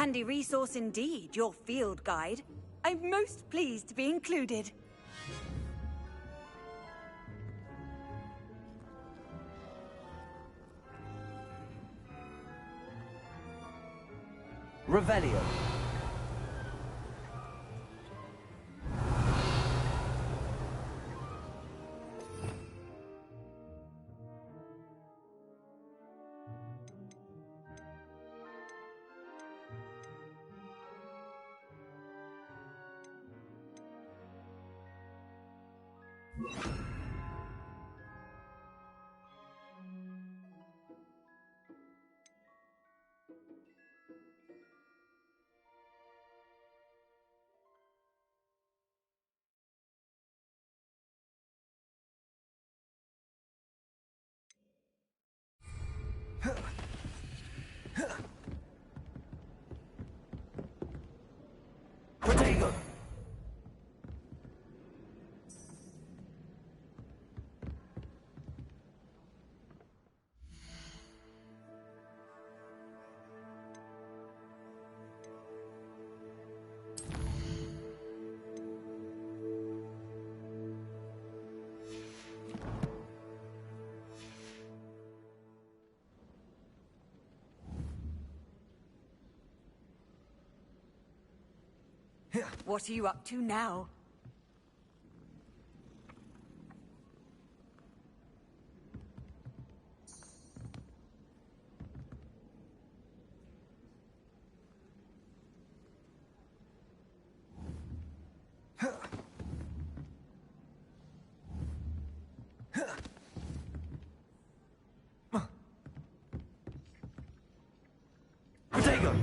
Handy resource indeed, your field guide. I'm most pleased to be included. Revelio. Protego. What are you up to now? Protego.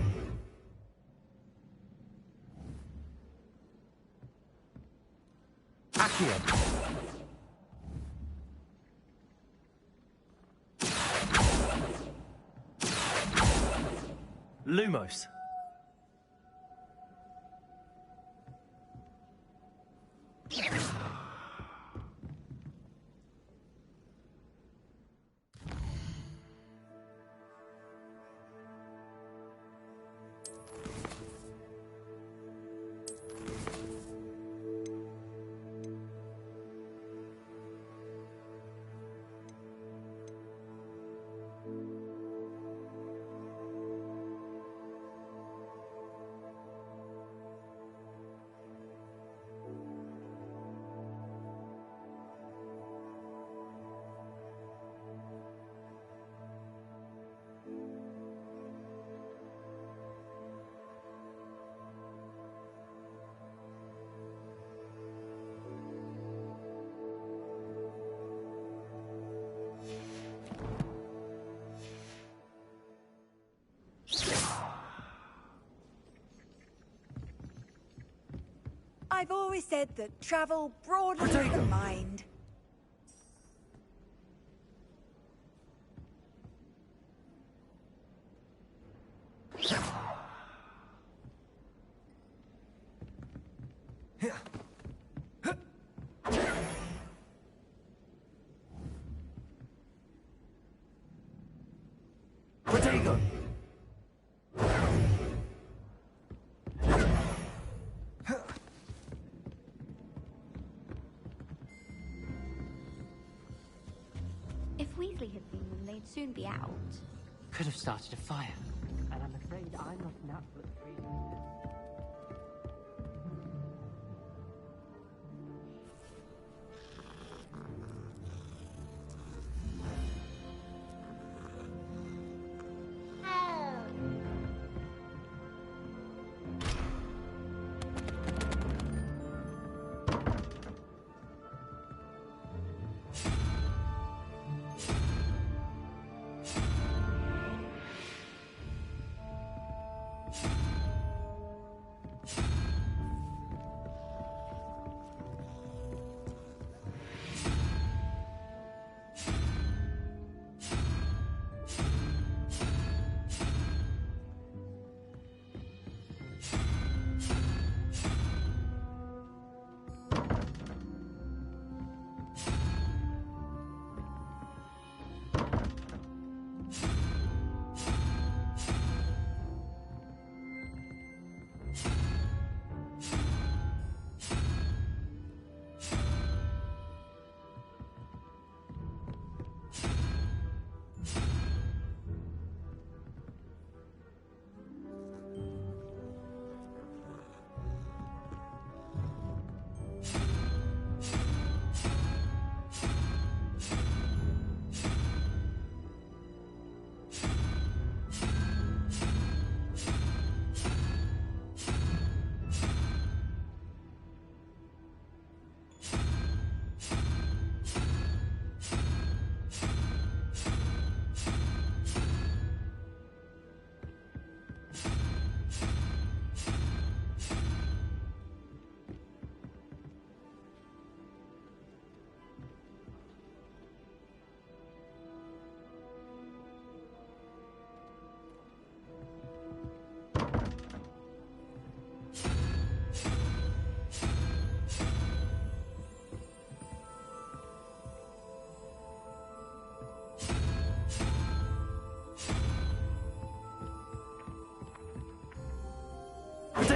Accio. Lumos. I've always said that travel broadens the mind. Protego. If Weasley had been them, they'd soon be out. Could have started a fire. And I'm afraid I'm not an absolute freak.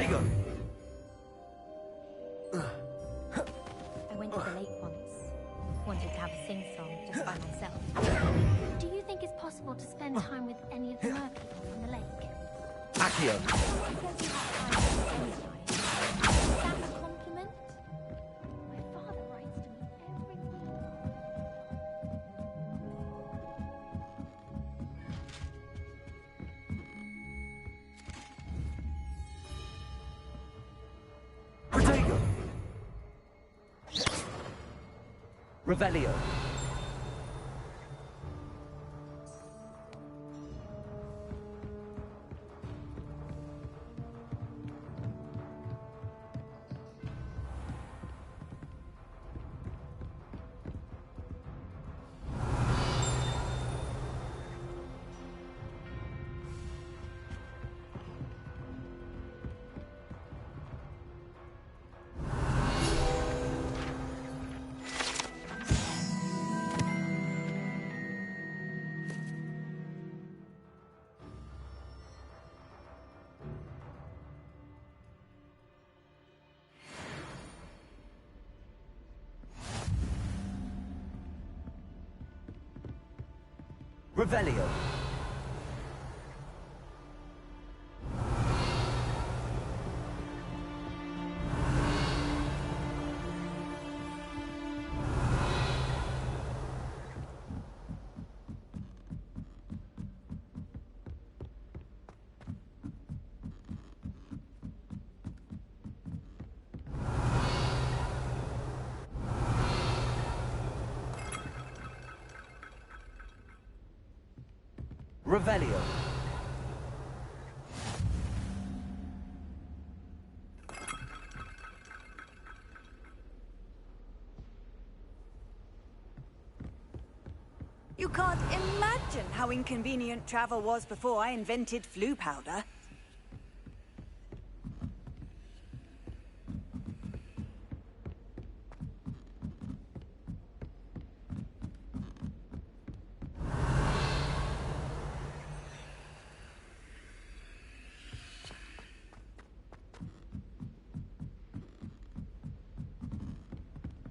Protego! I went to the lake once. Wanted to have a sing-song just by myself. Do you think it's possible to spend time with any of the mer people from the lake? Accio! Says you have time to spend time. Is that a compliment? My father writes to me every week. Protego! Revelio! Revelio! Revelio! You can't imagine how inconvenient travel was before I invented flu powder.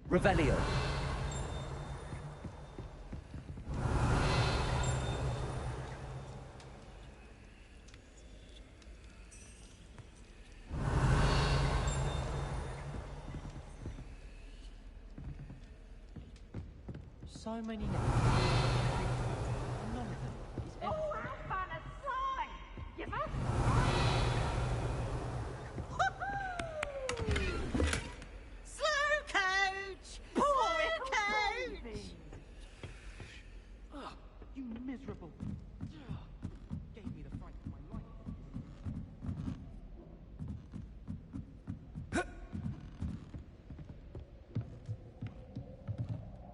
Revelio! So many names. None of them is ever... Oh, how fun a slide! Give us... Slow coach! Poor coach! Ah, you miserable... Gave me the fright of my life.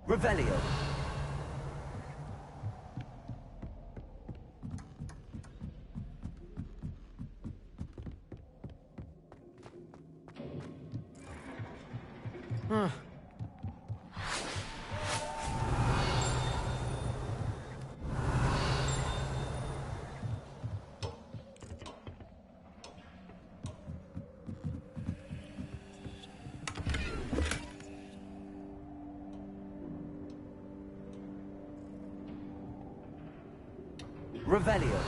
Revelio! Revelio!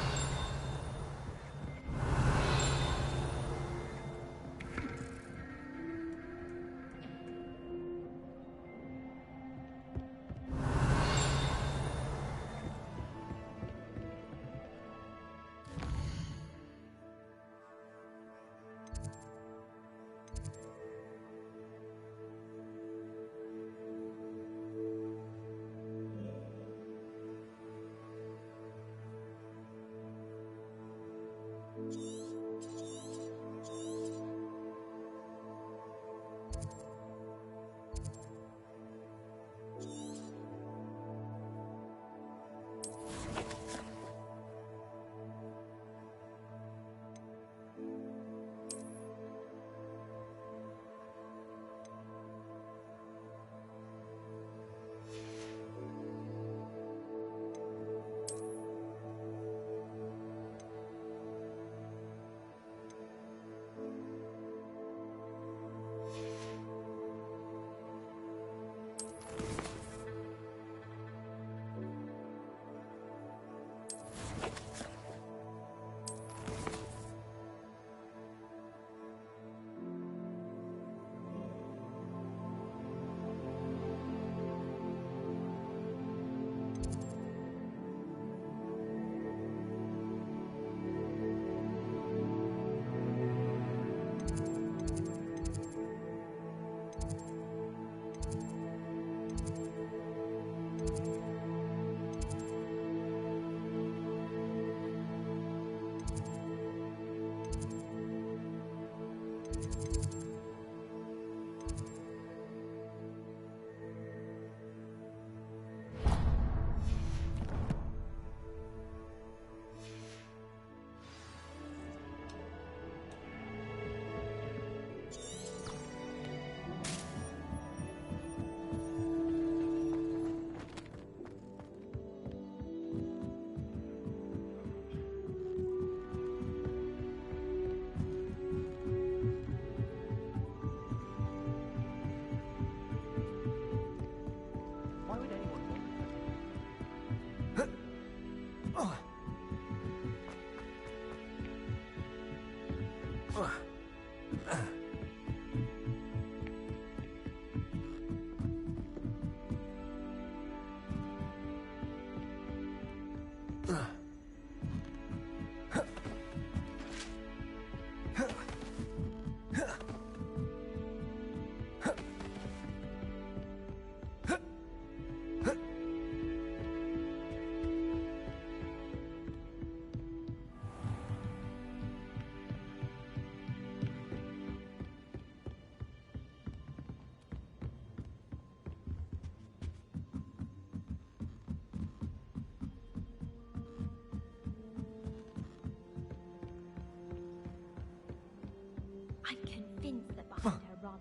I'm convinced that behind her rather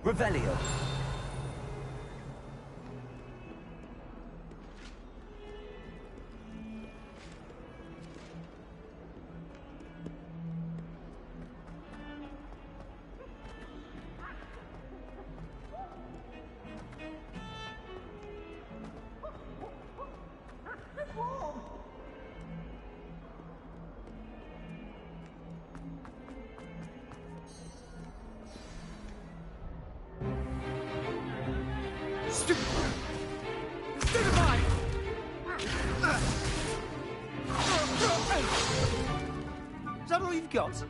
Revelio. Is that all you've got?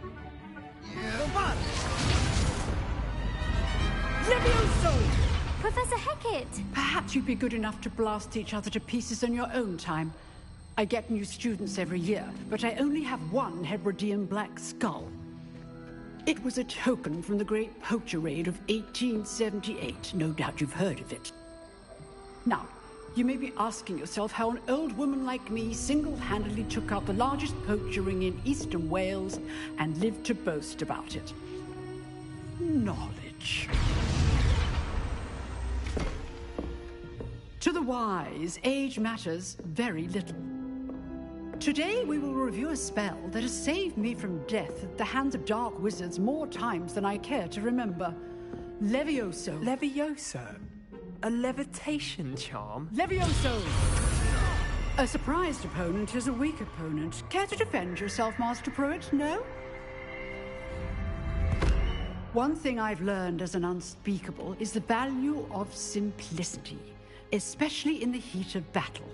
Professor Hecat! Perhaps you'd be good enough to blast each other to pieces in your own time. I get new students every year, but I only have one Hebridean black skull. It was a token from the Great Poacher Raid of 1878. No doubt you've heard of it. Now, you may be asking yourself how an old woman like me single-handedly took out the largest poacher ring in eastern Wales and lived to boast about it. Knowledge. To the wise, age matters very little. Today we will review a spell that has saved me from death at the hands of dark wizards more times than I care to remember. Levioso. Levioso? A levitation charm? Levioso! A surprised opponent is a weak opponent. Care to defend yourself, Master Pruitt? No? One thing I've learned as an unspeakable is the value of simplicity, especially in the heat of battle.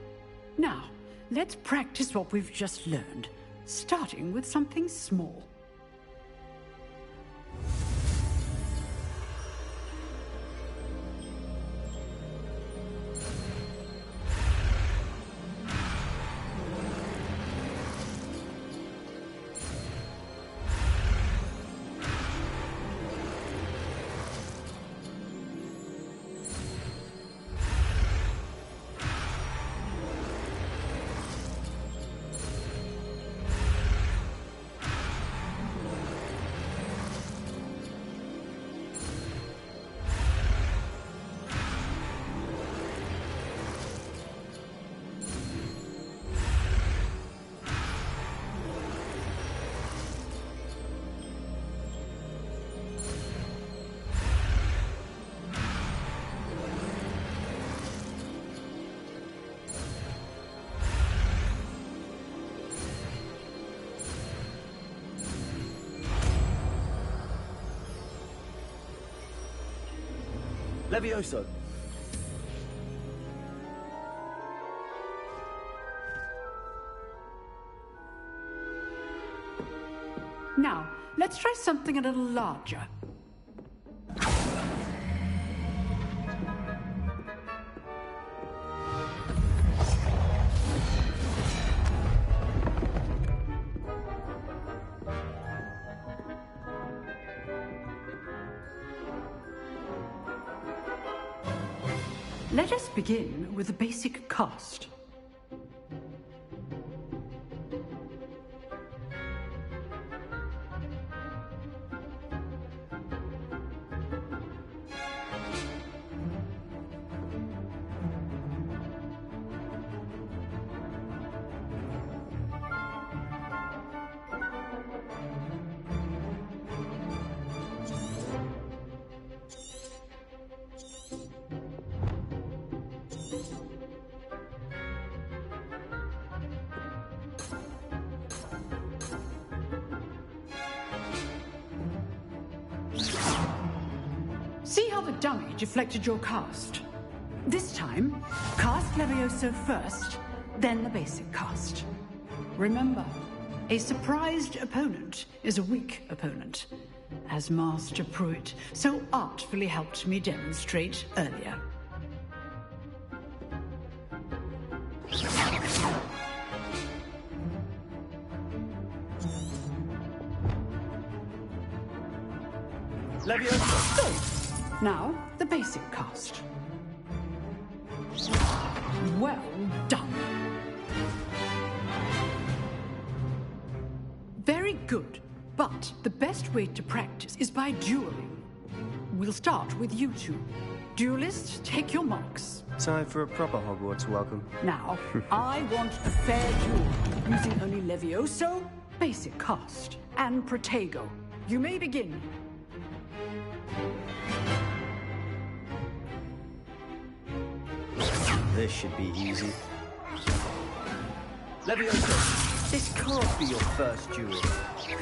Now, let's practice what we've just learned, starting with something small. Levioso. Now, let's try something a little larger. Let us begin with the basic cast. the dummy deflected your cast. This time, cast Levioso first, then the basic cast. Remember, a surprised opponent is a weak opponent, as Master Pruitt so artfully helped me demonstrate earlier. Levioso! Now, the basic cast. Well done. Very good. But the best way to practice is by dueling. We'll start with you two. Duelists, take your marks. Time for a proper Hogwarts welcome. Now, I want a fair duel, using only Levioso, basic cast, and Protego. You may begin. This should be easy. Levioso, this can't be your first duel.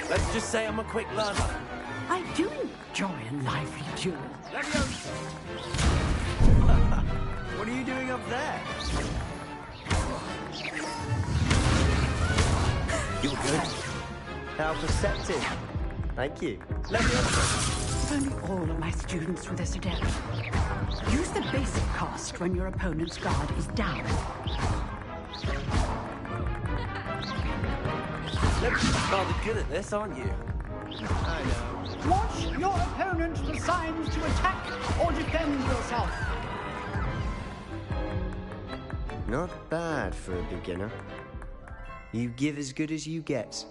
Let's just say I'm a quick learner. I do enjoy a lively duel. Levioso! What are you doing up there? You're good. How perceptive. Thank you. Levioso! If only all of my students were this adept. Use the basic cast when your opponent's guard is down. You're rather good at this, aren't you? I know. Watch your opponent for signs to attack or defend yourself. Not bad for a beginner. You give as good as you get.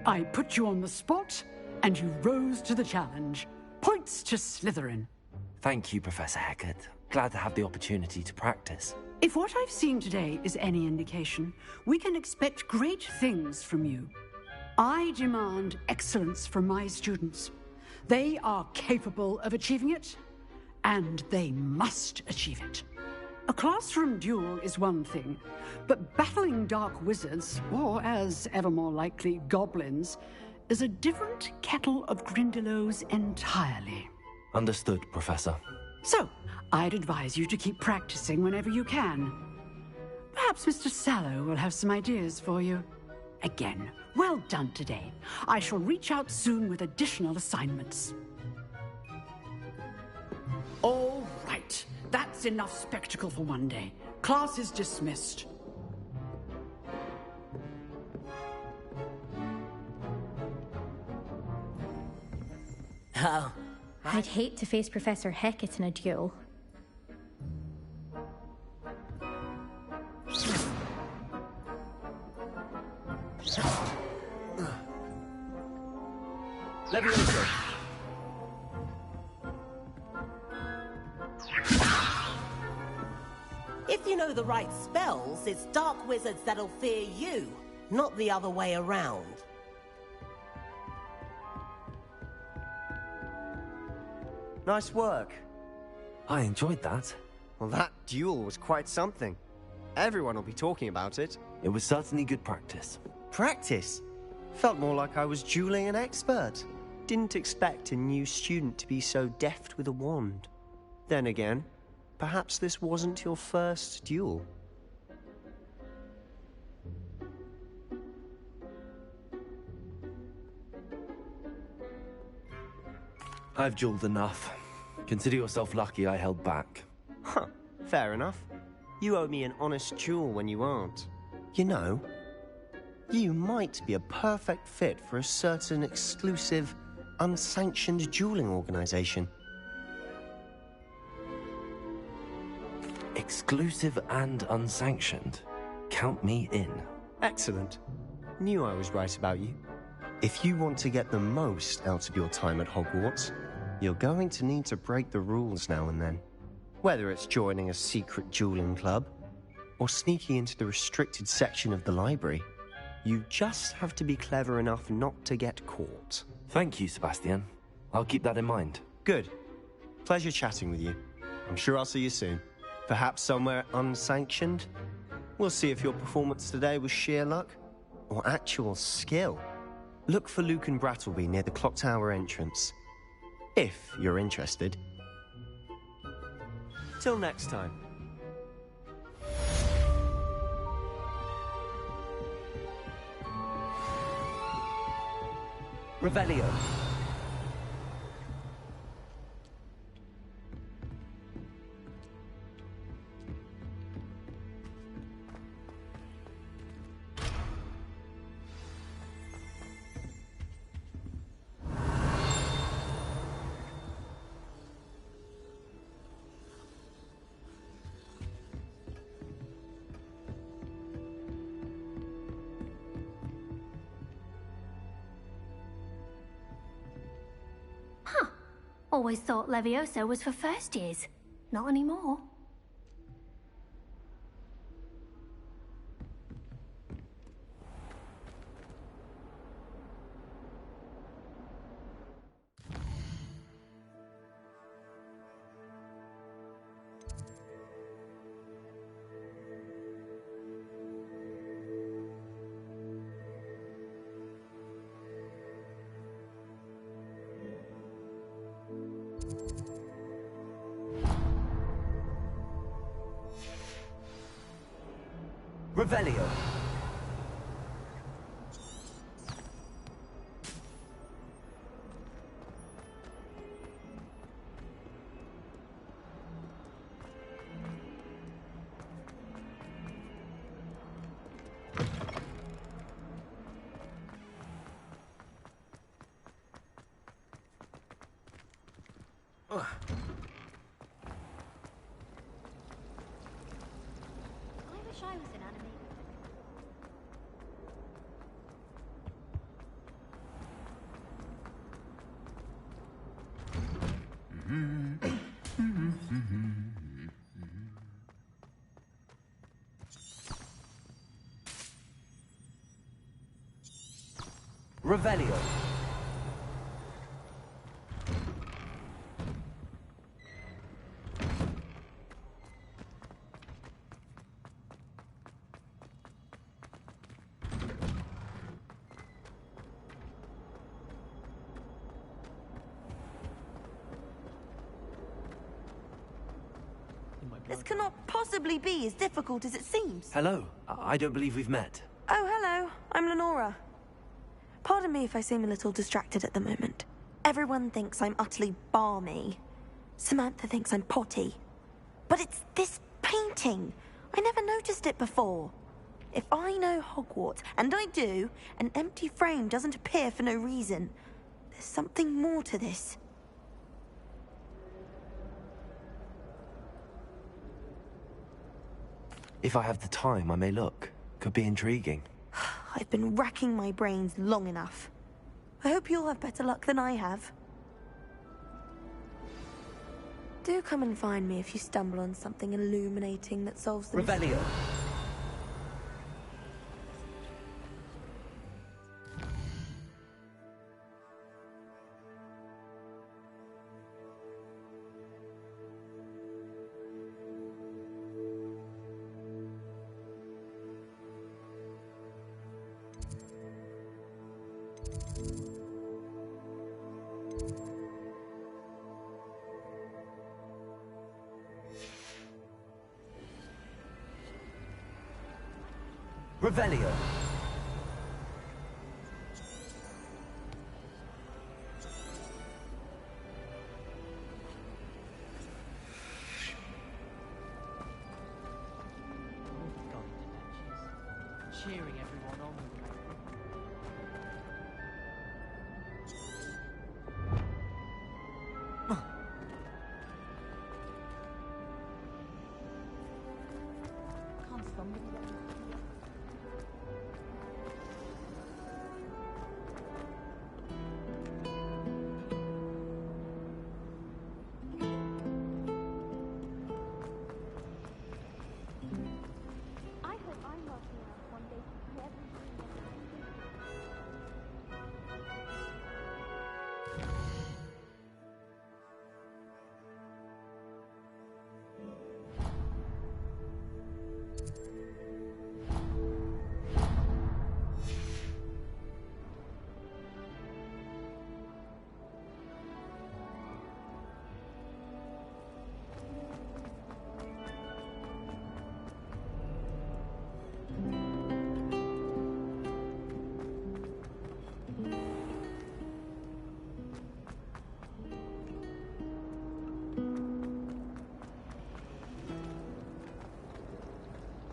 I put you on the spot, and you rose to the challenge. Points to Slytherin. Thank you, Professor Hecat. Glad to have the opportunity to practice. If what I've seen today is any indication, we can expect great things from you. I demand excellence from my students. They are capable of achieving it, and they must achieve it. A classroom duel is one thing, but battling dark wizards, or as ever more likely, goblins, is a different kettle of Grindylows entirely. Understood, Professor. So, I'd advise you to keep practicing whenever you can. Perhaps Mr. Sallow will have some ideas for you. Again, well done today. I shall reach out soon with additional assignments. All right. That's enough spectacle for one day. Class is dismissed. Oh. I'd hate to face Professor Hecat in a duel. Levioso! If you know the right spells, it's dark wizards that'll fear you, not the other way around. Nice work. I enjoyed that. Well, that duel was quite something. Everyone will be talking about it. It was certainly good practice. Practice? Felt more like I was dueling an expert. Didn't expect a new student to be so deft with a wand. Then again, perhaps this wasn't your first duel. I've dueled enough. Consider yourself lucky I held back. Huh, fair enough. You owe me an honest duel when you aren't. You know, you might be a perfect fit for a certain exclusive, unsanctioned dueling organization. Exclusive and unsanctioned. Count me in. Excellent. Knew I was right about you. If you want to get the most out of your time at Hogwarts, you're going to need to break the rules now and then. Whether it's joining a secret dueling club, or sneaking into the restricted section of the library, you just have to be clever enough not to get caught. Thank you, Sebastian. I'll keep that in mind. Good. Pleasure chatting with you. I'm sure I'll see you soon. Perhaps somewhere unsanctioned? We'll see if your performance today was sheer luck, or actual skill, look for Luke and Brattleby near the clock tower entrance. If you're interested. Till next time. Revelio. Always thought Levioso was for first years. Not anymore. Revelio. I wish I was an anime. Revelio. This cannot possibly be as difficult as it seems. Hello. I don't believe we've met. Oh, hello. I'm Lenora. Pardon me if I seem a little distracted at the moment. Everyone thinks I'm utterly balmy. Samantha thinks I'm potty. But it's this painting. I never noticed it before. If I know Hogwarts, and I do, an empty frame doesn't appear for no reason. There's something more to this. If I have the time, I may look. Could be intriguing. I've been racking my brains long enough. I hope you'll have better luck than I have. Do come and find me if you stumble on something illuminating that solves the Revelio. Revelio. Cheering everyone on. I hope I'm lucky enough one day to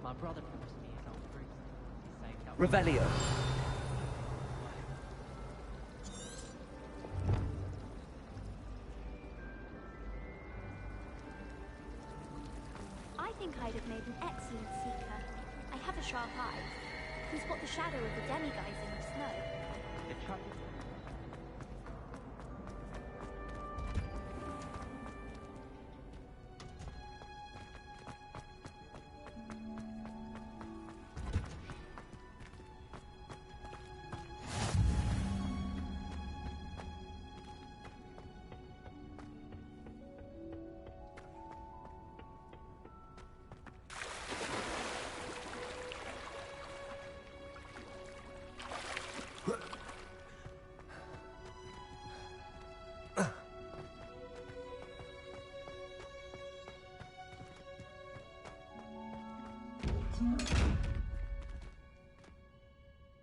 My brother promised me his old fruit. He saved up. Revelio. I think I'd have made an excellent seeker. I have a sharp eye. Can spot the shadow of the demiguise in the snow. The trouble.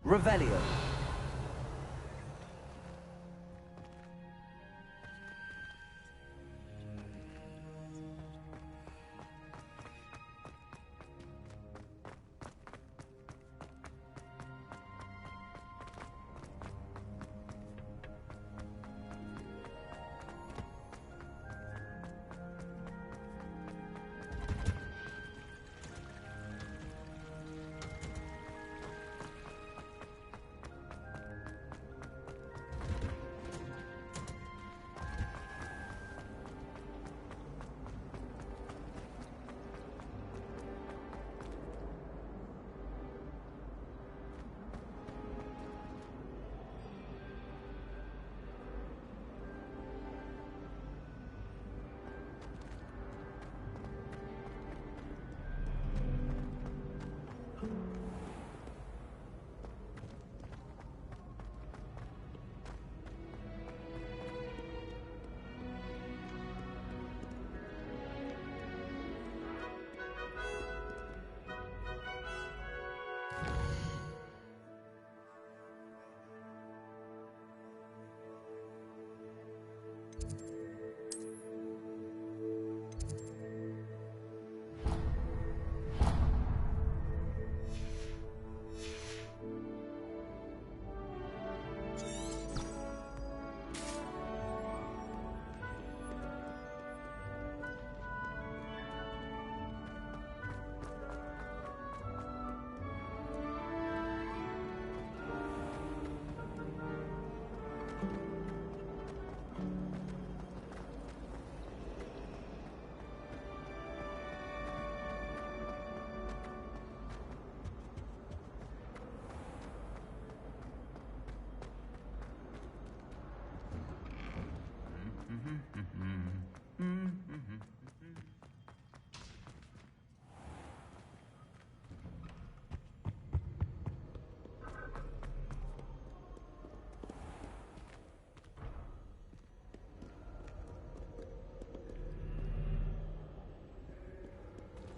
Revelio.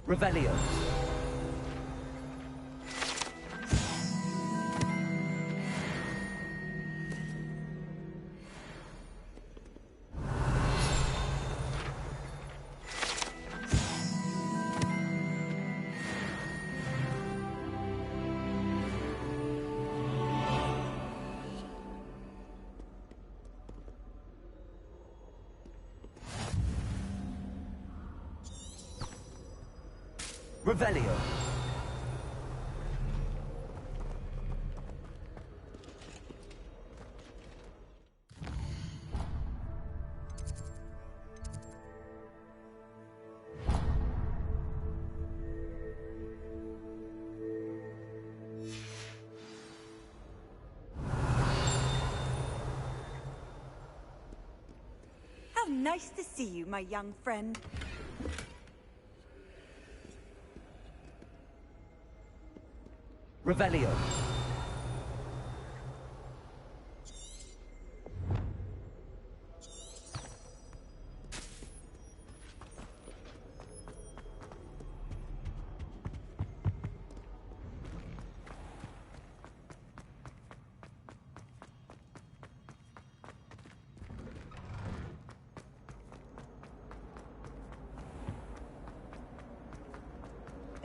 Revelio. Revelio. How nice to see you, my young friend. Revelio.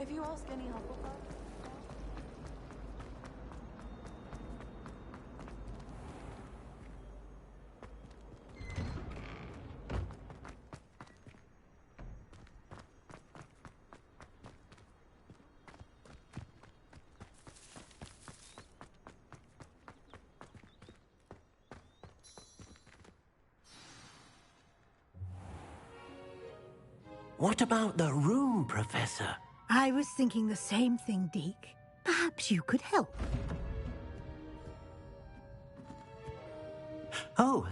If you ask any Hufflepuff... What about the room, Professor? I was thinking the same thing, Deke. Perhaps you could help. Oh,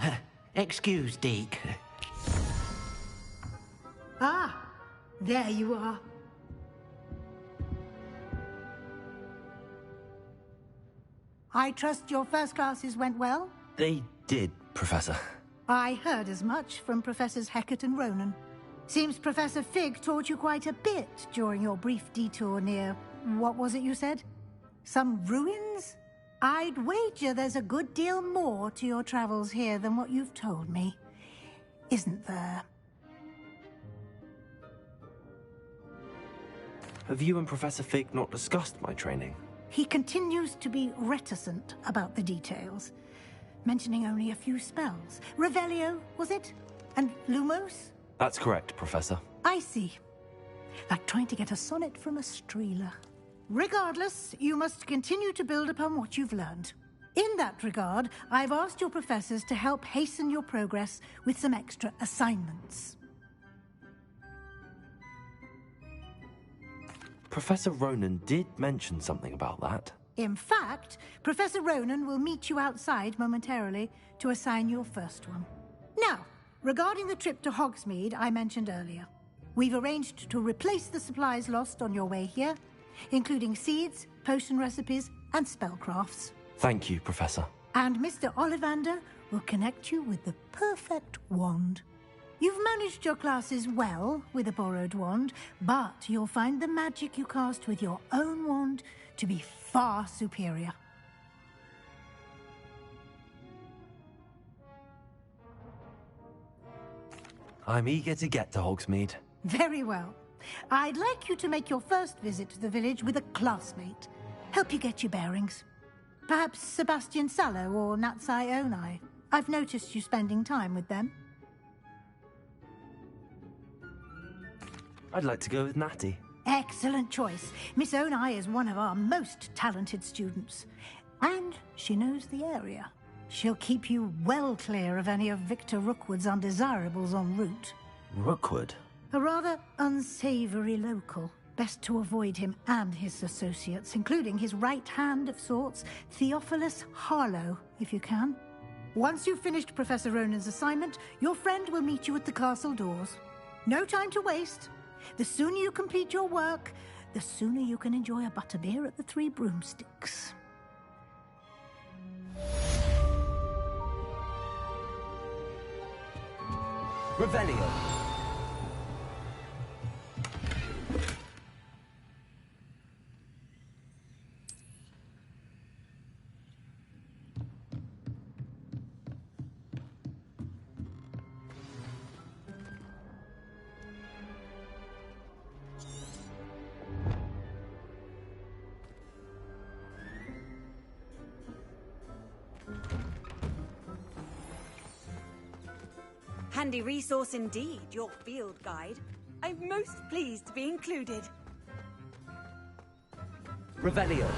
excuse, Deke. Ah, there you are. I trust your first classes went well? They did, Professor. I heard as much from Professors Hecat and Ronan. Seems Professor Fig taught you quite a bit during your brief detour near... what was it you said? Some ruins? I'd wager there's a good deal more to your travels here than what you've told me. Isn't there? Have you and Professor Fig not discussed my training? He continues to be reticent about the details, mentioning only a few spells. Revelio, was it? And Lumos? That's correct, Professor. I see. Like trying to get a sonnet from a streeler. Regardless, you must continue to build upon what you've learned. In that regard, I've asked your professors to help hasten your progress with some extra assignments. Professor Ronan did mention something about that. In fact, Professor Ronan will meet you outside momentarily to assign your first one. Now, regarding the trip to Hogsmeade I mentioned earlier, we've arranged to replace the supplies lost on your way here, including seeds, potion recipes, and spellcrafts. Thank you, Professor. And Mr. Ollivander will connect you with the perfect wand. You've managed your classes well with a borrowed wand, but you'll find the magic you cast with your own wand to be far superior. I'm eager to get to Hogsmeade. Very well. I'd like you to make your first visit to the village with a classmate. Help you get your bearings. Perhaps Sebastian Sallow or Natsai Onai. I've noticed you spending time with them. I'd like to go with Natty. Excellent choice. Miss Onai is one of our most talented students. And she knows the area. She'll keep you well clear of any of Victor Rookwood's undesirables en route. Rookwood? A rather unsavory local. Best to avoid him and his associates, including his right hand of sorts, Theophilus Harlow, if you can. Once you've finished Professor Ronan's assignment, your friend will meet you at the castle doors. No time to waste. The sooner you complete your work, the sooner you can enjoy a butterbeer at the Three Broomsticks. Revelio. Handy resource indeed, your field guide. I'm most pleased to be included. Revelio.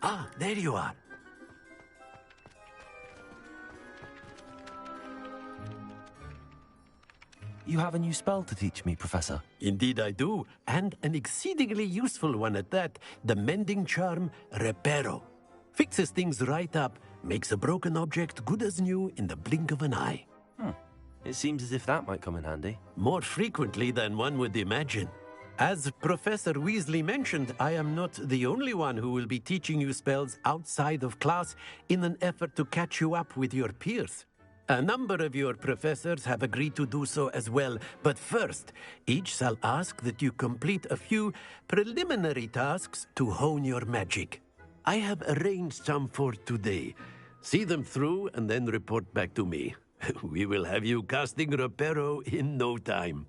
Ah, there you are. You have a new spell to teach me, Professor. Indeed I do, and an exceedingly useful one at that, the mending charm Reparo. Fixes things right up, makes a broken object good as new in the blink of an eye. It seems as if that might come in handy. More frequently than one would imagine. As Professor Weasley mentioned, I am not the only one who will be teaching you spells outside of class in an effort to catch you up with your peers. A number of your professors have agreed to do so as well, but first, each shall ask that you complete a few preliminary tasks to hone your magic. I have arranged some for today. See them through and then report back to me. We will have you casting Reparo in no time.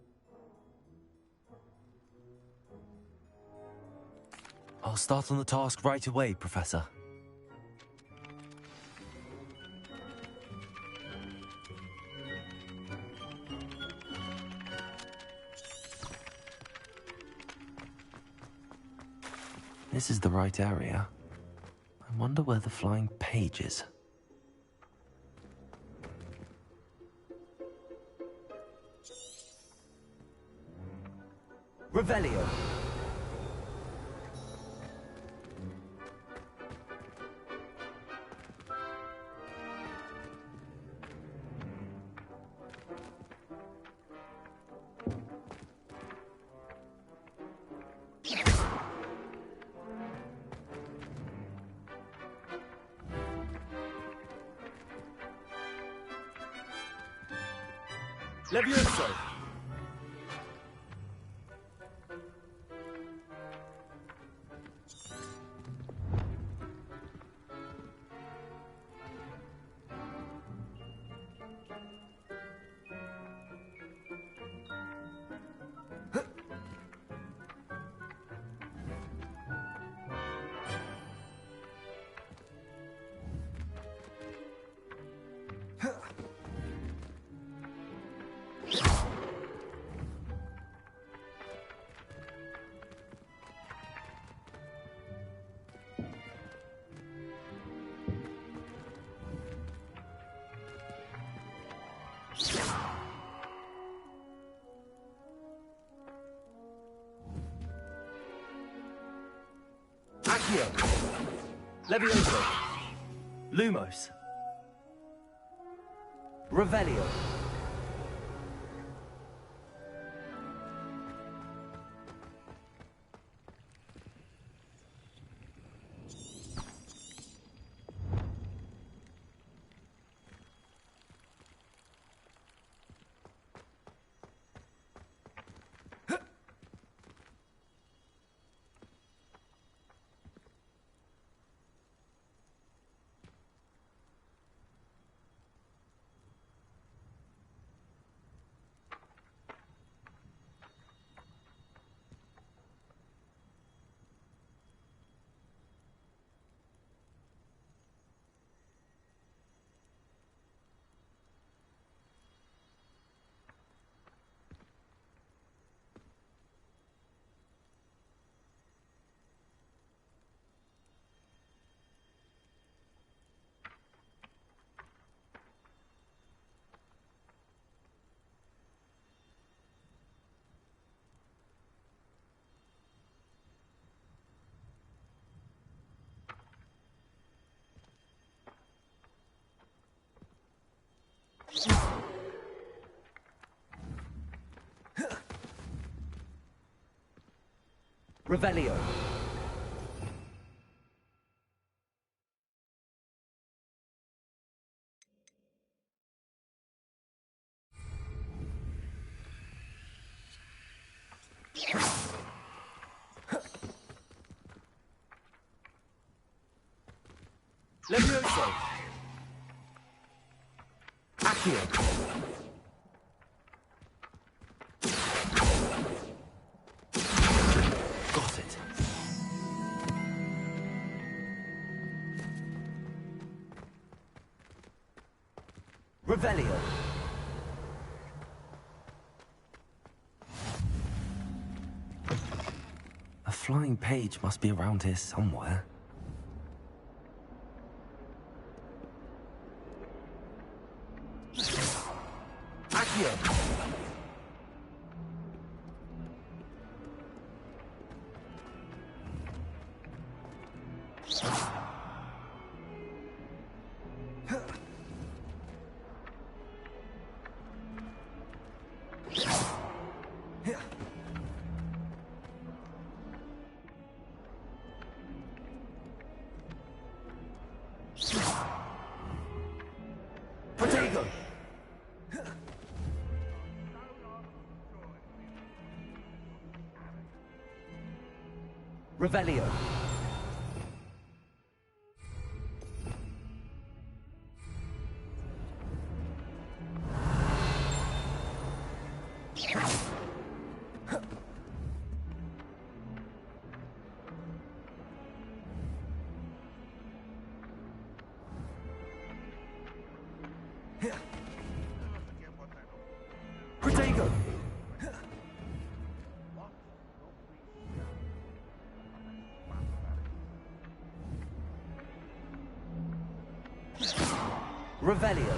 I'll start on the task right away, Professor. This is the right area. I wonder where the flying page is. Revelio. Levioso. Accio. Levioso. Lumos. Revelio. Revelio. Levioso. Accio. Got it. Revelio. A flying page must be around here somewhere. Accio. Protego. Revelio. Revelio.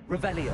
Revelio.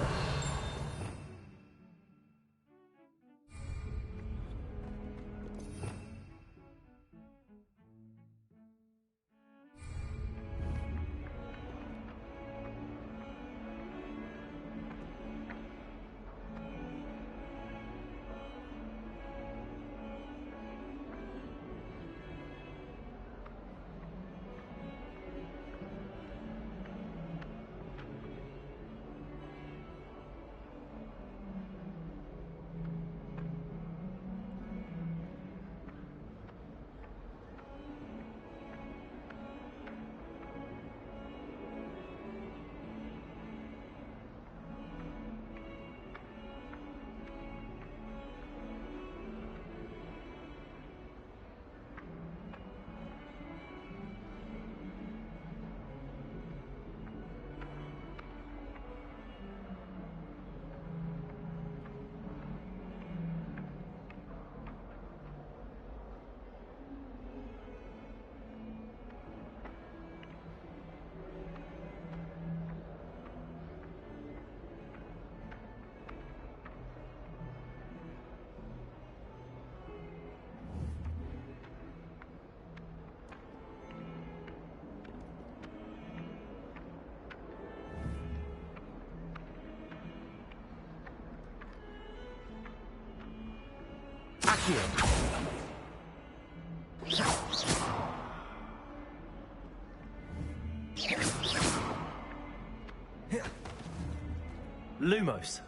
Lumos.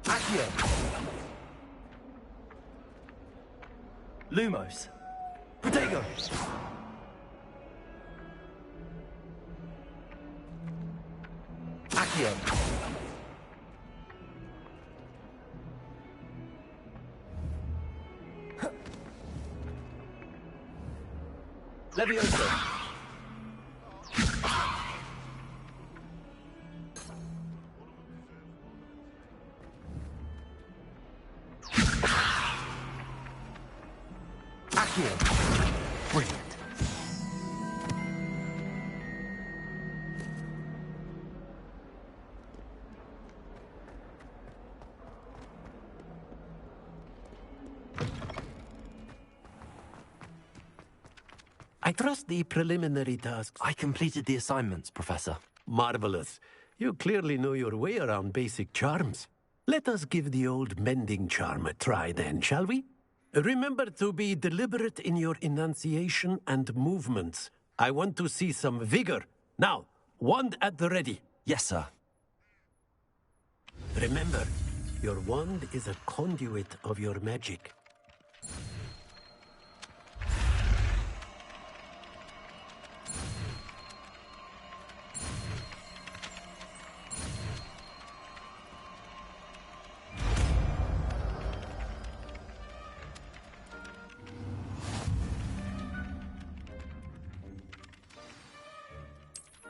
Accio. Lumos. Protego. Accio. Levioso. Accio. Brilliant. I trust the preliminary tasks. I completed the assignments, Professor. Marvelous. You clearly know your way around basic charms. Let us give the old mending charm a try then, shall we? Remember to be deliberate in your enunciation and movements. I want to see some vigor. Now, wand at the ready. Yes, sir. Remember, your wand is a conduit of your magic.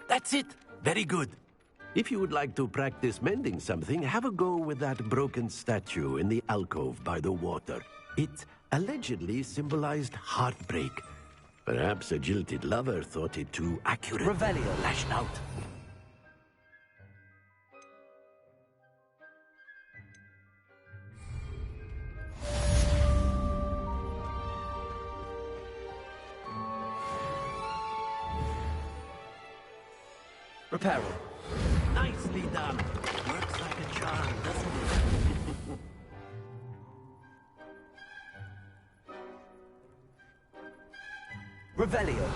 That's it. Very good. If you would like to practice mending something, have a go with that broken statue in the alcove by the water. It allegedly symbolized heartbreak. Perhaps a jilted lover thought it too accurate. Revelio. Lashed out. Reparo. Nicely done. Works like a charm, doesn't it? Revelio.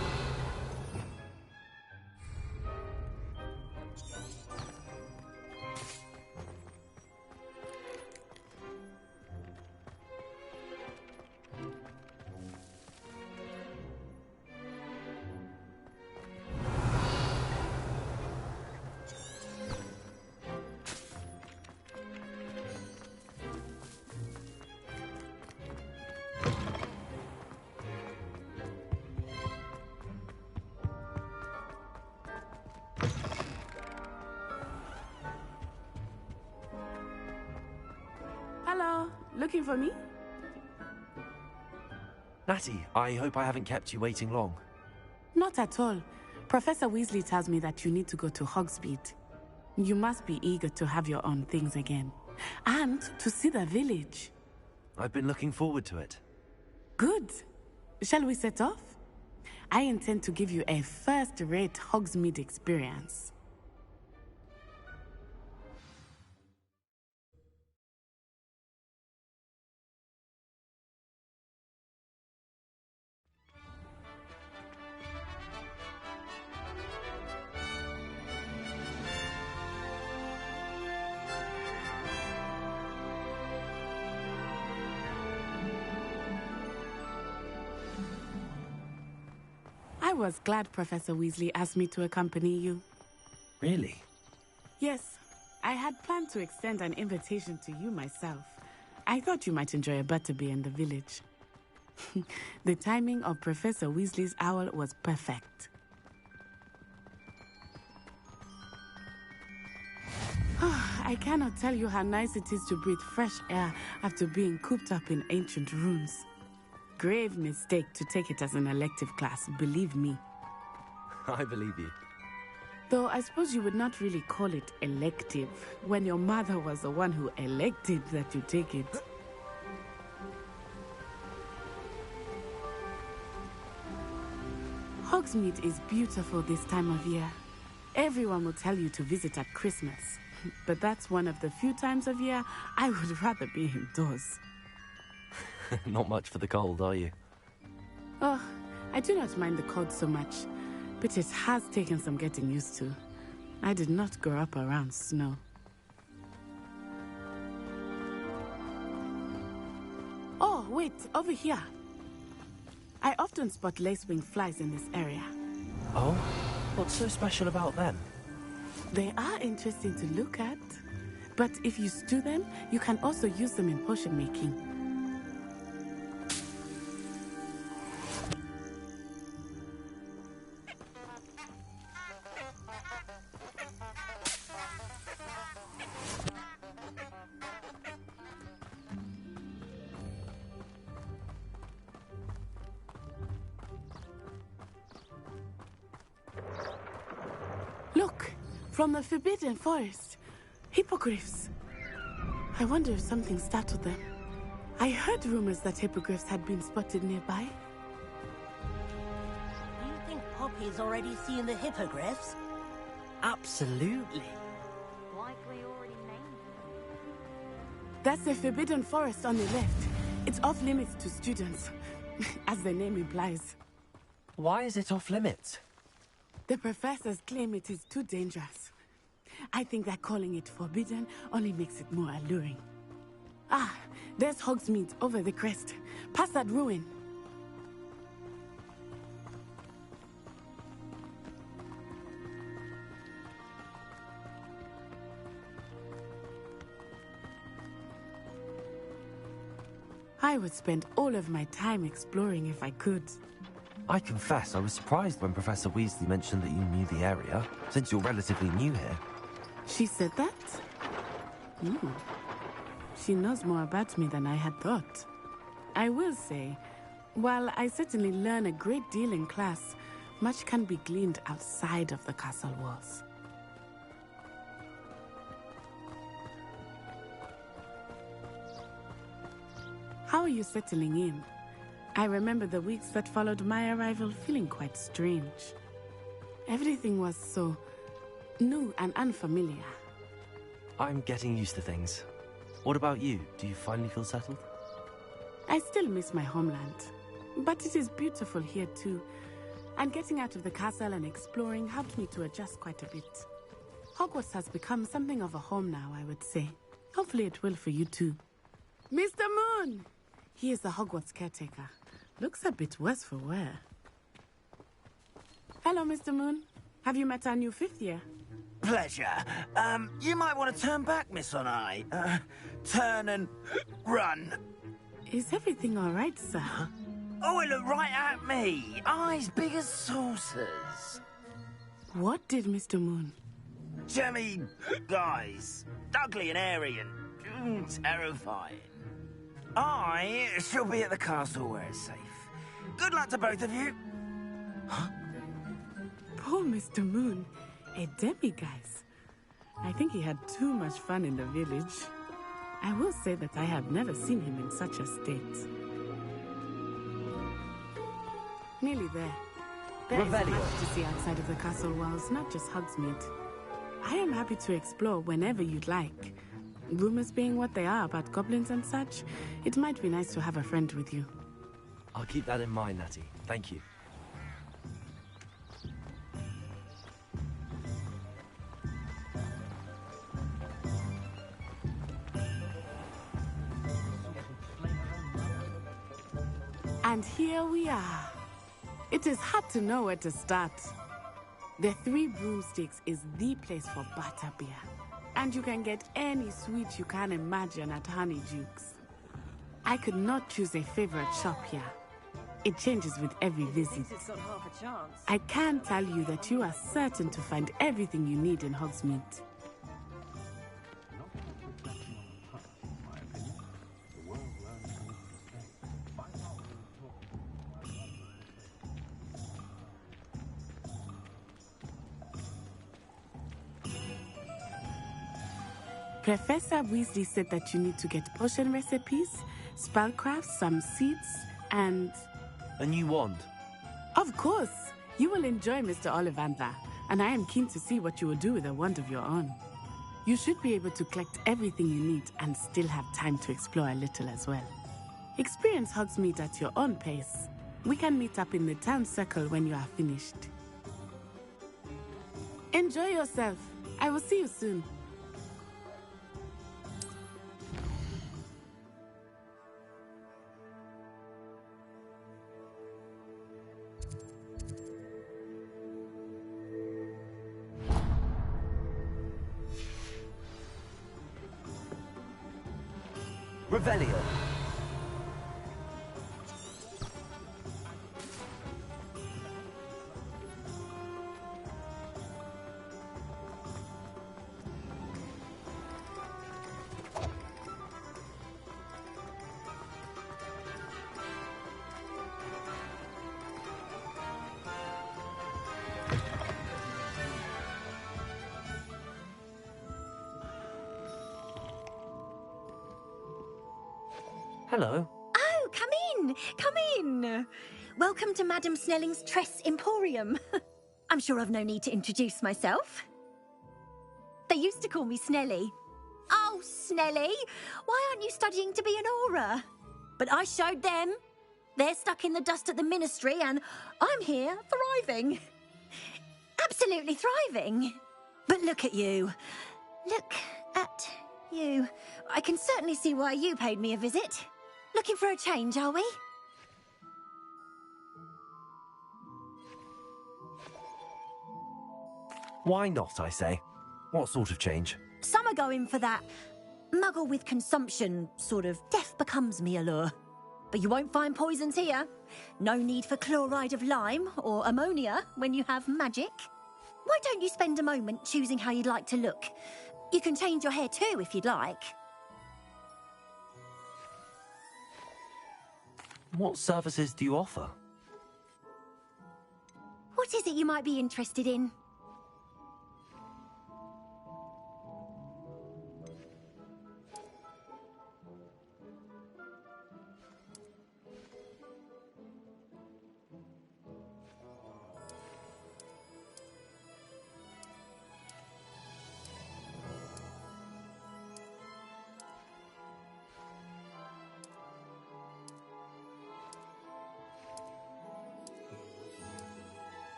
Hello? Looking for me? Natty, I hope I haven't kept you waiting long. Not at all. Professor Weasley tells me that you need to go to Hogsmeade. You must be eager to have your own things again. And to see the village. I've been looking forward to it. Good. Shall we set off? I intend to give you a first-rate Hogsmeade experience. I was glad Professor Weasley asked me to accompany you. Really? Yes, I had planned to extend an invitation to you myself. I thought you might enjoy a butterbeer in the village. The timing of Professor Weasley's owl was perfect. I cannot tell you how nice it is to breathe fresh air after being cooped up in ancient rooms. Grave mistake to take it as an elective class, believe me. I believe you. Though I suppose you would not really call it elective when your mother was the one who elected that you take it. Hogsmeade is beautiful this time of year. Everyone will tell you to visit at Christmas. But that's one of the few times of year I would rather be indoors. Not much for the cold, are you? Oh, I do not mind the cold so much, but it has taken some getting used to. I did not grow up around snow. Oh, wait, over here. I often spot lacewing flies in this area. Oh? What's so special about them? They are interesting to look at, but if you stew them, you can also use them in potion making. Look, from the Forbidden Forest. Hippogriffs. I wonder if something startled them. I heard rumors that hippogriffs had been spotted nearby. Do you think Poppy's already seen the hippogriffs? Absolutely. Likely already named them. That's the Forbidden Forest on the left. It's off limits to students, as the name implies. Why is it off limits? The professors claim it is too dangerous. I think that calling it forbidden only makes it more alluring. Ah, there's Hogsmeade over the crest. Past that ruin. I would spend all of my time exploring if I could. I confess I was surprised when Professor Weasley mentioned that you knew the area, since you're relatively new here. She said that? She knows more about me than I had thought. I will say, while I certainly learn a great deal in class, much can be gleaned outside of the castle walls. How are you settling in? I remember the weeks that followed my arrival feeling quite strange. Everything was so new and unfamiliar. I'm getting used to things. What about you? Do you finally feel settled? I still miss my homeland, but it is beautiful here too. And getting out of the castle and exploring helped me to adjust quite a bit. Hogwarts has become something of a home now, I would say. Hopefully it will for you too. Mr. Moon! He is the Hogwarts caretaker. Looks a bit worse for wear. Hello, Mr. Moon. Have you met our new fifth year? Pleasure. You might want to turn back, Miss On-Eye. Turn and run. Is everything all right, sir? Oh, it looked right at me. Eyes big as saucers. What did Mr. Moon? Jemmy guys. Ugly and airy and terrifying. I shall be at the castle where it's safe. Good luck to both of you. Poor Mr. Moon, a demiguise. I think he had too much fun in the village. I will say that I have never seen him in such a state. Nearly there. There is much to see outside of the castle walls, not just Hogsmeade. I am happy to explore whenever you'd like. Rumors being what they are about goblins and such, it might be nice to have a friend with you. I'll keep that in mind, Natty. Thank you. And here we are. It is hard to know where to start. The Three Broomsticks is the place for butterbeer. And you can get any sweet you can imagine at Honeydukes. I could not choose a favorite shop here. It changes with every visit. I can tell you that you are certain to find everything you need in Hogsmeade. Professor Weasley said that you need to get potion recipes, spellcraft, some seeds, and... A new wand? Of course! You will enjoy Mr. Ollivander, and I am keen to see what you will do with a wand of your own. You should be able to collect everything you need and still have time to explore a little as well. Experience Hogsmeade at your own pace. We can meet up in the town circle when you are finished. Enjoy yourself. I will see you soon. Revelio. Hello. Oh, come in! Come in! Welcome to Madame Snelling's Tress Emporium. I'm sure I've no need to introduce myself. They used to call me Snelly. Oh, Snelly! Why aren't you studying to be an aura? But I showed them. They're stuck in the dust at the ministry, and I'm here thriving. Absolutely thriving. But look at you. Look at you. I can certainly see why you paid me a visit. Looking for a change, are we? Why not, I say? What sort of change? Some are going for that muggle with consumption, sort of death becomes me allure. But you won't find poisons here. No need for chloride of lime or ammonia when you have magic. Why don't you spend a moment choosing how you'd like to look? You can change your hair too if you'd like. What services do you offer? What is it you might be interested in?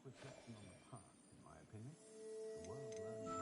reflection on the past, in my opinion. The world learns.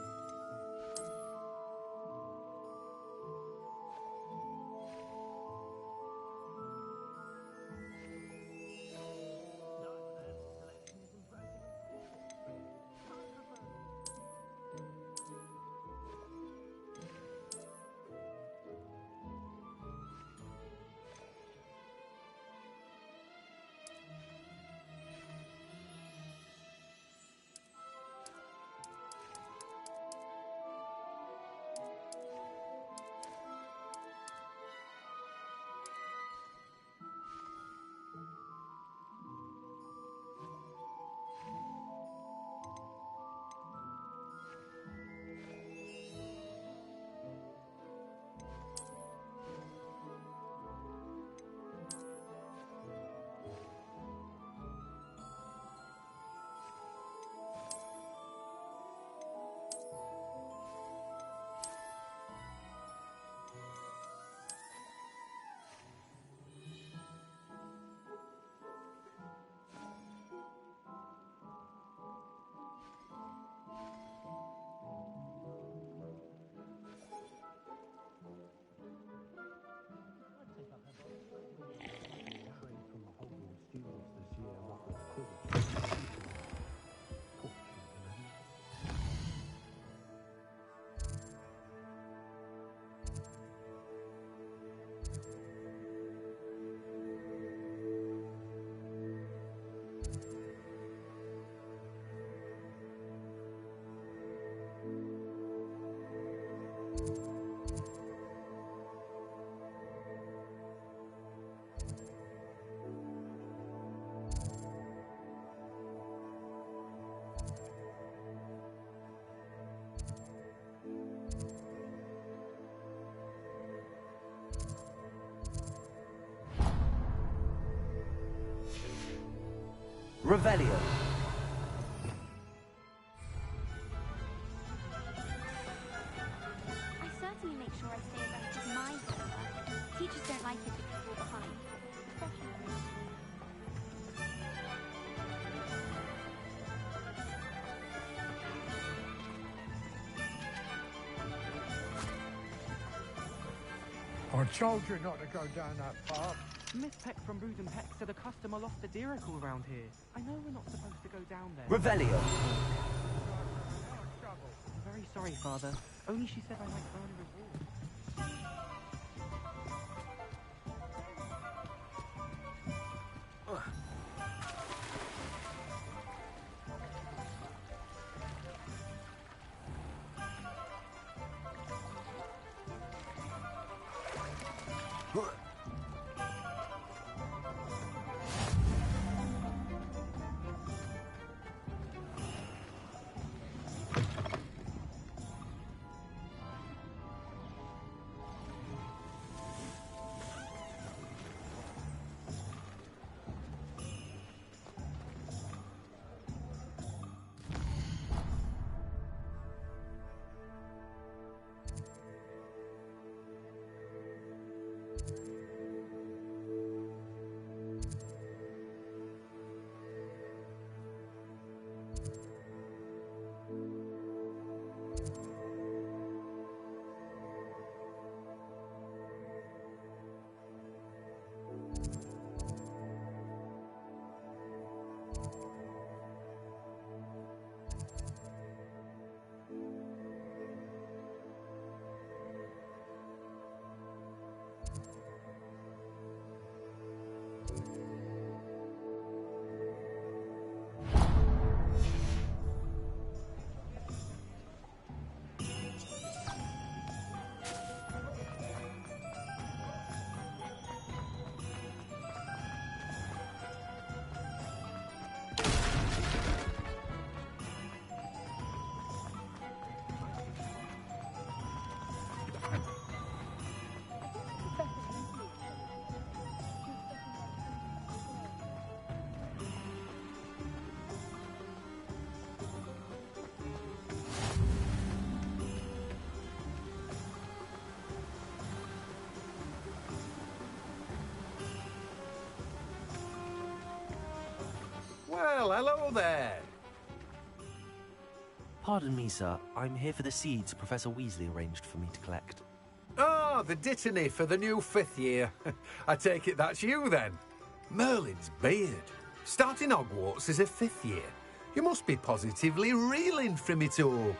From the Hogwarts students this year offers Quidditch. Poor children. Revelio. I certainly make sure I stay abreast of my homework. Teachers don't like it if you fall behind, especially when it's I told you not to go down that path. Miss Peck from Brood and Peck said a customer lost a deeracle around here. I know we're not supposed to go down there. Revelio. I'm very sorry, Father. Only she said I might earn a reward. Well, hello there. Pardon me, sir. I'm here for the seeds Professor Weasley arranged for me to collect. Oh, the dittany for the new 5th year. I take it that's you, then. Merlin's beard. Starting Hogwarts as a 5th year. You must be positively reeling from it all.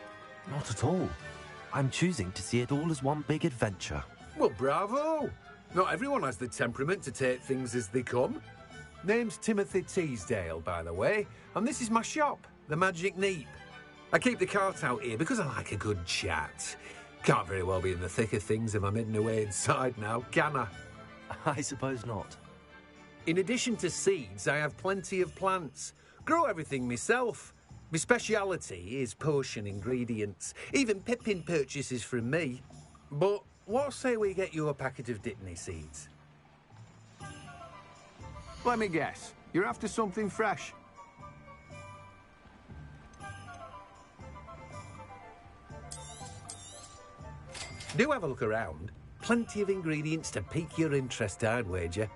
Not at all. I'm choosing to see it all as one big adventure. Well, bravo. Not everyone has the temperament to take things as they come. Name's Timothy Teasdale, by the way, and this is my shop, the Magic Neep. I keep the cart out here because I like a good chat. Can't very well be in the thick of things if I'm hidden away inside now, can I? I suppose not. In addition to seeds, I have plenty of plants. Grow everything myself. My speciality is potion ingredients. Even Pippin purchases from me. But what say we get you a packet of Dittany seeds? Let me guess. You're after something fresh. Do have a look around. Plenty of ingredients to pique your interest, I'd wager.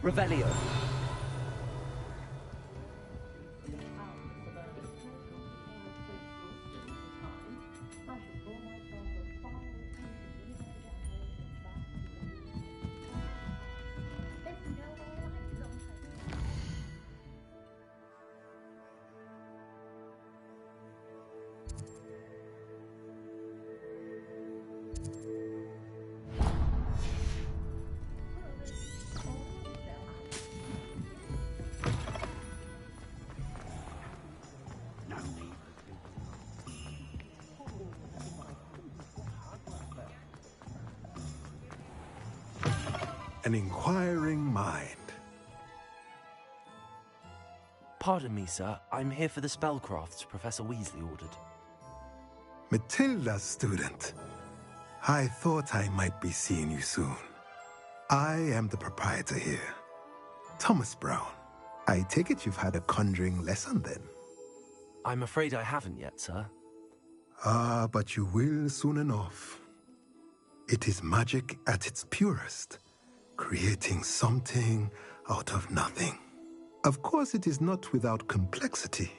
Revelio. An inquiring mind. Pardon me, sir. I'm here for the spellcrafts Professor Weasley ordered. Matilda's student. I thought I might be seeing you soon. I am the proprietor here, Thomas Brown. I take it you've had a conjuring lesson then? I'm afraid I haven't yet, sir. Ah, but you will soon enough. It is magic at its purest, creating something out of nothing. Of course, it is not without complexity,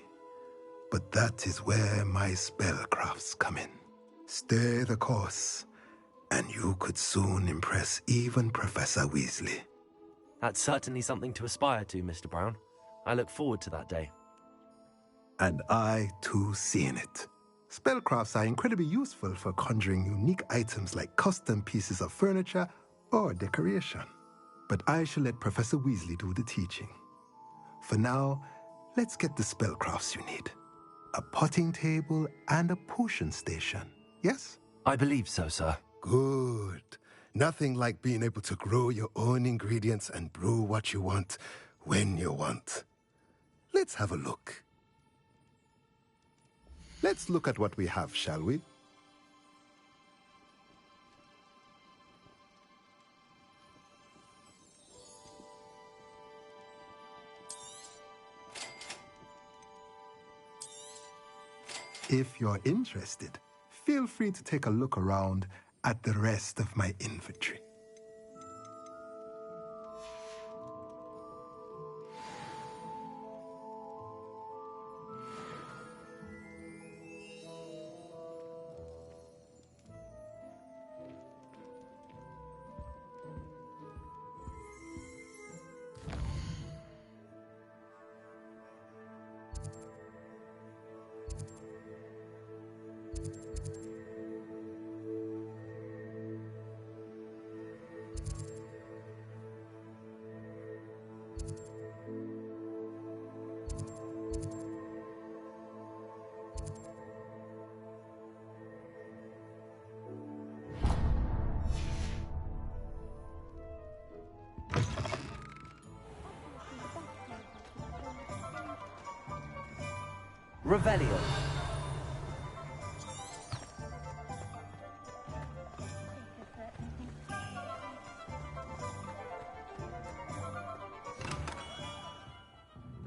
but that is where my spellcrafts come in. Stay the course, and you could soon impress even Professor Weasley. That's certainly something to aspire to, Mr. Brown. I look forward to that day. And I, too, see in it. Spellcrafts are incredibly useful for conjuring unique items like custom pieces of furniture or decoration. But I shall let Professor Weasley do the teaching. For now, let's get the spellcrafts you need. A potting table and a potion station, yes? I believe so, sir. Good. Nothing like being able to grow your own ingredients and brew what you want when you want. Let's have a look. Let's look at what we have, shall we? If you're interested, feel free to take a look around at the rest of my inventory. Revelio.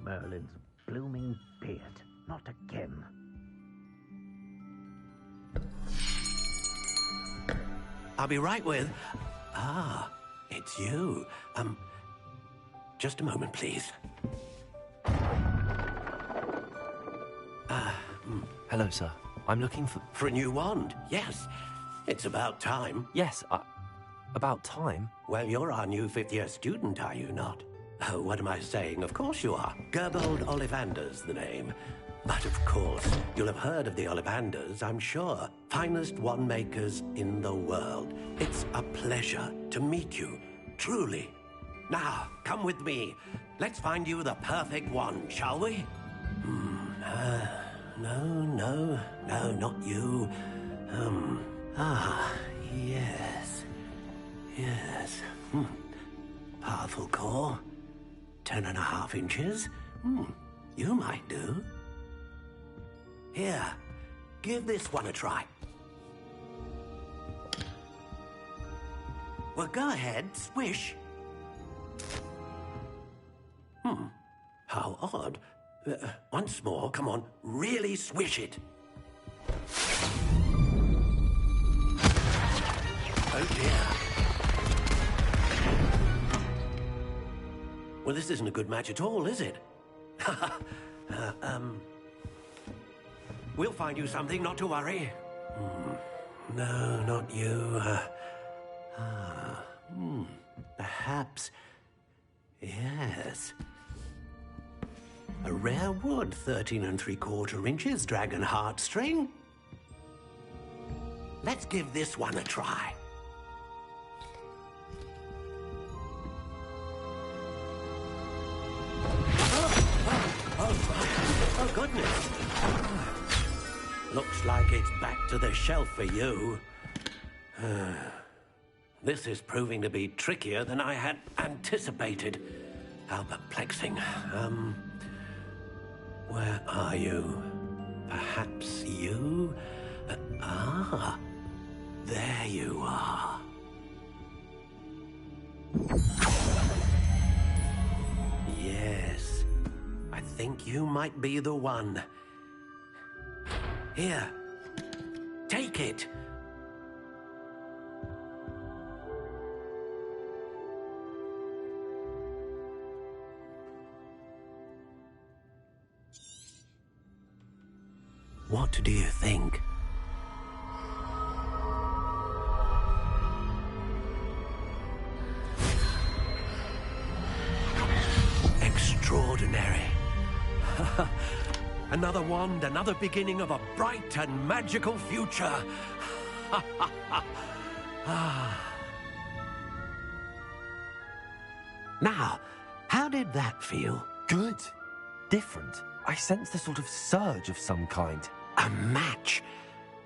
Merlin's blooming beard. Not again. I'll be right with... Ah, it's you. Just a moment, please. Hello, sir. I'm looking for a new wand, yes. It's about time. Yes, about time? Well, you're our new fifth-year student, are you not? Oh, what am I saying? Of course you are. Gerbold Ollivander's the name. But of course, you'll have heard of the Ollivanders, I'm sure. Finest wand makers in the world. It's a pleasure to meet you, truly. Now, come with me. Let's find you the perfect wand, shall we? No, not you. Yes. Powerful core. 10.5 inches. You might do. Here, give this one a try. Well, go ahead, swish. How odd. Once more, come on, really swish it. Oh dear. Well, this isn't a good match at all, is it? We'll find you something, not to worry. No, not you. Perhaps. Yes. A rare wood, 13 3/4 inches, dragon heartstring. Let's give this one a try. Oh, goodness. Looks like it's back to the shelf for you. This is proving to be trickier than I had anticipated. How perplexing. Where are you? Perhaps you? There you are. Yes, think you might be the one. Here, take it. What do you think? Extraordinary. Another wand, another beginning of a bright and magical future. Now, how did that feel? Good. Different. I sensed a sort of surge of some kind. A match.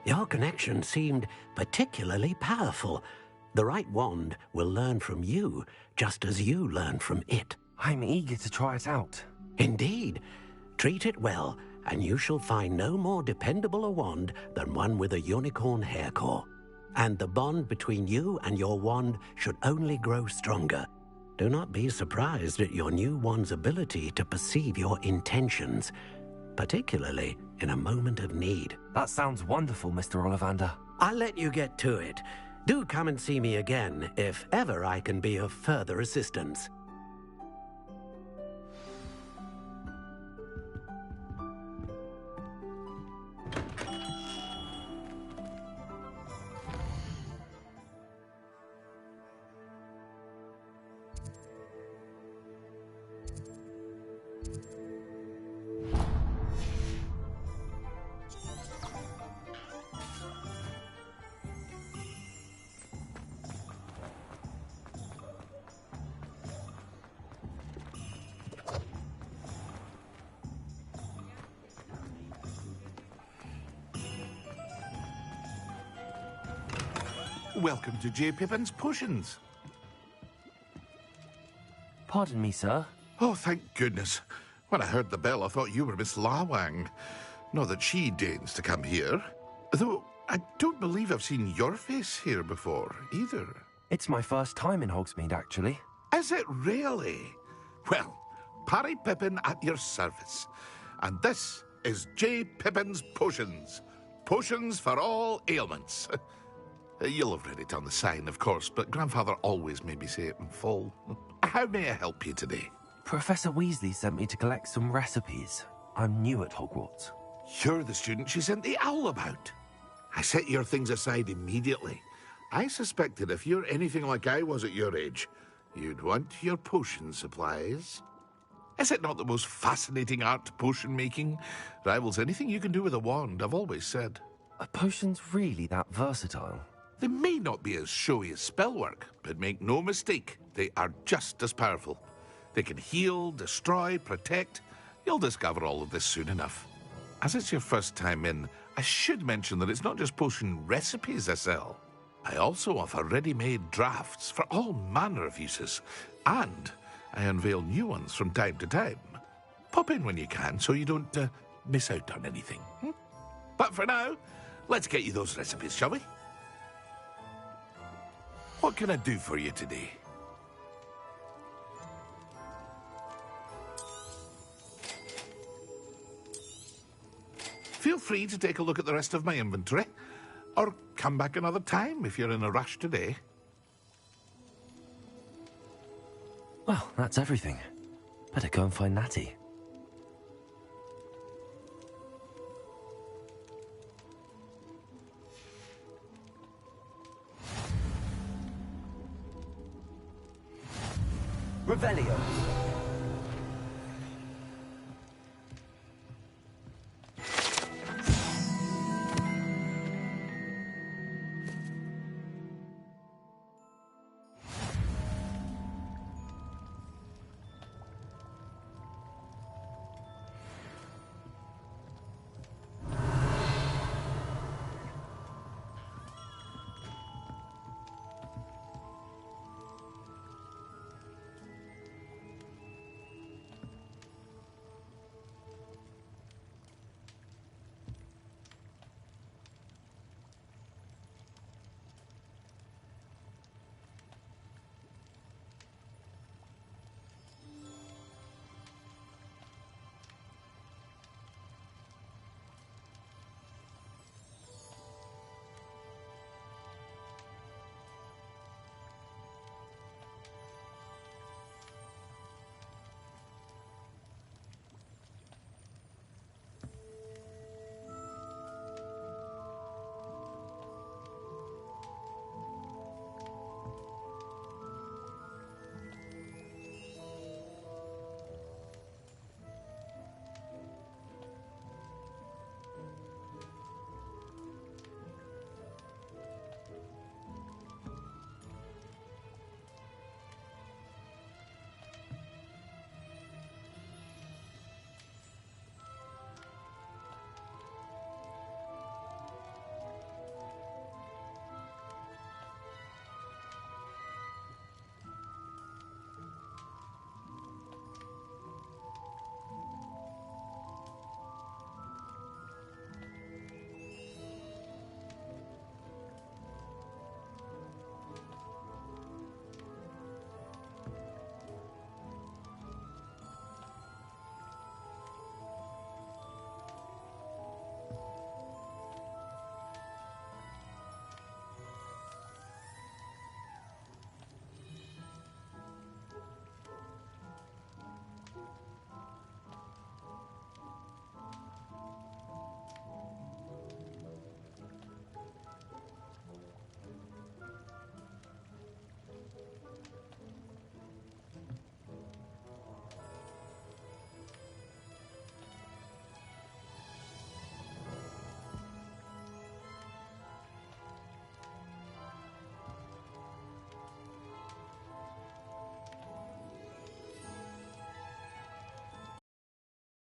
Your connection seemed particularly powerful. The right wand will learn from you, just as you learn from it. I'm eager to try it out. Indeed. Treat it well, and you shall find no more dependable a wand than one with a unicorn hair core. And the bond between you and your wand should only grow stronger. Do not be surprised at your new wand's ability to perceive your intentions, particularly in a moment of need. That sounds wonderful, Mr. Ollivander. I'll let you get to it. Do come and see me again if ever I can be of further assistance. Welcome to J. Pippin's Potions. Pardon me, sir. Oh, thank goodness. When I heard the bell, I thought you were Miss Lawang. Not that she deigns to come here. Though, I don't believe I've seen your face here before, either. It's my first time in Hogsmeade, actually. Is it really? Well, Parry Pippin at your service. And this is J. Pippin's Potions. Potions for all ailments. You'll have read it on the sign, of course, but Grandfather always made me say it in full. How may I help you today? Professor Weasley sent me to collect some recipes. I'm new at Hogwarts. You're the student she sent the owl about. I set your things aside immediately. I suspected if you're anything like I was at your age, you'd want your potion supplies. Is it not the most fascinating art, potion making? Rivals anything you can do with a wand, I've always said. Are potions really that versatile? They may not be as showy as spellwork, but make no mistake, they are just as powerful. They can heal, destroy, protect. You'll discover all of this soon enough. As it's your first time in, I should mention that it's not just potion recipes I sell. I also offer ready-made drafts for all manner of uses, and I unveil new ones from time to time. Pop in when you can so you don't miss out on anything. But for now, let's get you those recipes, shall we? What can I do for you today? Feel free to take a look at the rest of my inventory, or come back another time if you're in a rush today. Well, that's everything. Better go and find Natty.